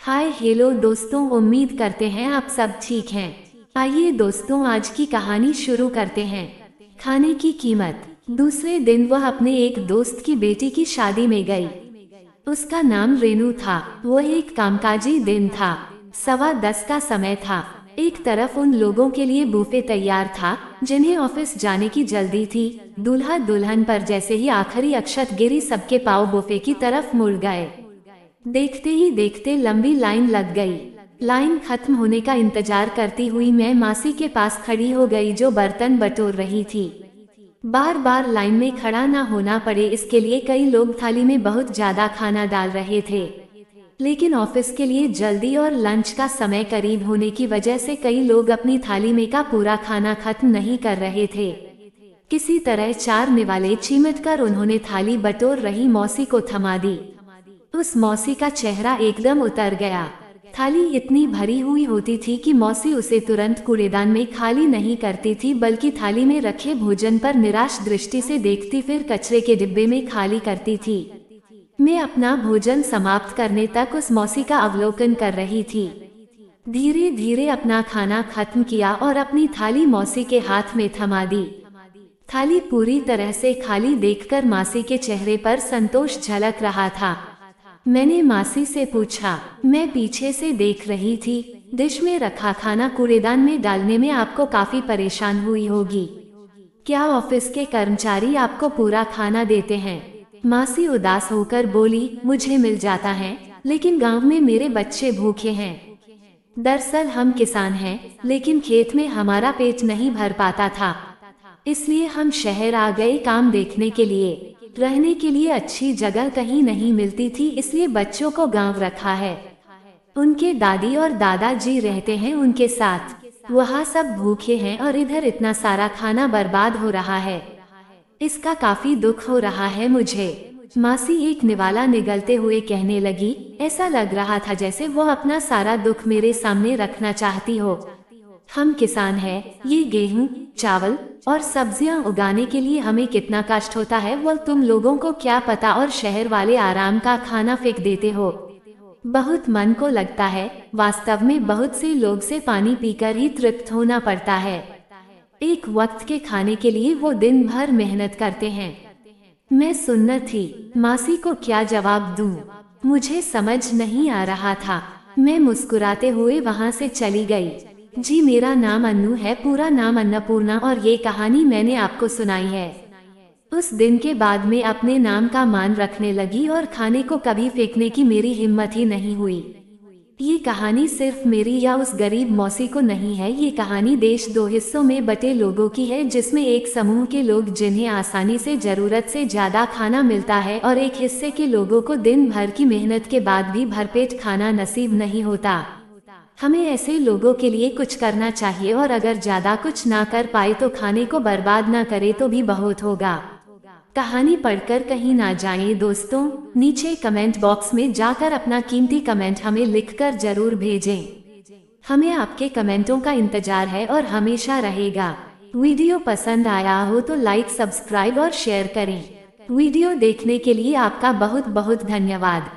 Hi hello दोस्तों, उम्मीद करते हैं आप सब ठीक हैं। आइए दोस्तों, आज की कहानी शुरू करते हैं। खाने की कीमत। दूसरे दिन वह अपने एक दोस्त की बेटी की शादी में गई। उसका नाम रेनू था। वह एक कामकाजी दिन था। 10:15 का समय था। एक तरफ उन लोगों के लिए बुफे तैयार था जिन्हें ऑफिस जाने की जल्दी थी। दूल्हा दुल्हन पर जैसे ही आखिरी अक्षत गिरी, सबके पाँव बुफे की तरफ मुड़ गए। देखते ही देखते लंबी लाइन लग गई। लाइन खत्म होने का इंतजार करती हुई मैं मासी के पास खड़ी हो गई, जो बर्तन बटोर रही थी। बार बार लाइन में खड़ा ना होना पड़े, इसके लिए कई लोग थाली में बहुत ज्यादा खाना डाल रहे थे। लेकिन ऑफिस के लिए जल्दी और लंच का समय करीब होने की वजह से कई लोग अपनी थाली में का पूरा खाना खत्म नहीं कर रहे थे। किसी तरह 4 निवाले चिमट कर उन्होंने थाली बटोर रही मौसी को थमा दी। उस मौसी का चेहरा एकदम उतर गया। थाली इतनी भरी हुई होती थी कि मौसी उसे तुरंत कूड़ेदान में खाली नहीं करती थी, बल्कि थाली में रखे भोजन पर निराश दृष्टि से देखती, फिर कचरे के डिब्बे में खाली करती थी। मैं अपना भोजन समाप्त करने तक उस मौसी का अवलोकन कर रही थी। धीरे धीरे अपना खाना खत्म किया और अपनी थाली मौसी के हाथ में थमा दी। थाली पूरी तरह से खाली देखकर मासी के चेहरे पर संतोष झलक रहा था। मैंने मासी से पूछा, मैं पीछे से देख रही थी, डिश में रखा खाना कूड़ेदान में डालने में आपको काफी परेशान हुई होगी। क्या ऑफिस के कर्मचारी आपको पूरा खाना देते हैं? मासी उदास होकर बोली, मुझे मिल जाता है, लेकिन गांव में मेरे बच्चे भूखे हैं। दरअसल हम किसान हैं, लेकिन खेत में हमारा पेट नहीं भर पाता था, इसलिए हम शहर आ गए काम देखने के लिए। रहने के लिए अच्छी जगह कहीं नहीं मिलती थी, इसलिए बच्चों को गांव रखा है। उनके दादी और दादाजी रहते हैं उनके साथ। वहाँ सब भूखे हैं और इधर इतना सारा खाना बर्बाद हो रहा है। इसका काफी दुख हो रहा है मुझे। मासी एक निवाला निगलते हुए कहने लगी, ऐसा लग रहा था जैसे वो अपना सारा दुख मेरे सामने रखना चाहती हो। हम किसान हैं, ये गेहूं, चावल और सब्जियां उगाने के लिए हमें कितना कष्ट होता है वो तुम लोगों को क्या पता, और शहर वाले आराम का खाना फेंक देते हो। बहुत मन को लगता है। वास्तव में बहुत से लोग से पानी पीकर ही तृप्त होना पड़ता है। एक वक्त के खाने के लिए वो दिन भर मेहनत करते हैं। मैं सुन्न थी, मासी को क्या जवाब दूं? मुझे समझ नहीं आ रहा था। मैं मुस्कुराते हुए वहां से चली गई। जी, मेरा नाम अन्नू है, पूरा नाम अन्नपूर्णा, और ये कहानी मैंने आपको सुनाई है। उस दिन के बाद मैं अपने नाम का मान रखने लगी और खाने को कभी फेंकने की मेरी हिम्मत ही नहीं हुई। ये कहानी सिर्फ मेरी या उस गरीब मौसी को नहीं है, ये कहानी देश 2 हिस्सों में बटे लोगों की है, जिसमें एक समूह के लोग जिन्हें आसानी से जरूरत से ज्यादा खाना मिलता है, और एक हिस्से के लोगों को दिन भर की मेहनत के बाद भी भरपेट खाना नसीब नहीं होता। हमें ऐसे लोगों के लिए कुछ करना चाहिए, और अगर ज्यादा कुछ ना कर पाए तो खाने को बर्बाद ना करे तो भी बहुत होगा। कहानी पढ़कर कहीं ना जाएं दोस्तों। नीचे कमेंट बॉक्स में जाकर अपना कीमती कमेंट हमें लिखकर जरूर भेजें। हमें आपके कमेंटों का इंतजार है और हमेशा रहेगा। वीडियो पसंद आया हो तो लाइक, सब्सक्राइब और शेयर करें। वीडियो देखने के लिए आपका बहुत बहुत धन्यवाद।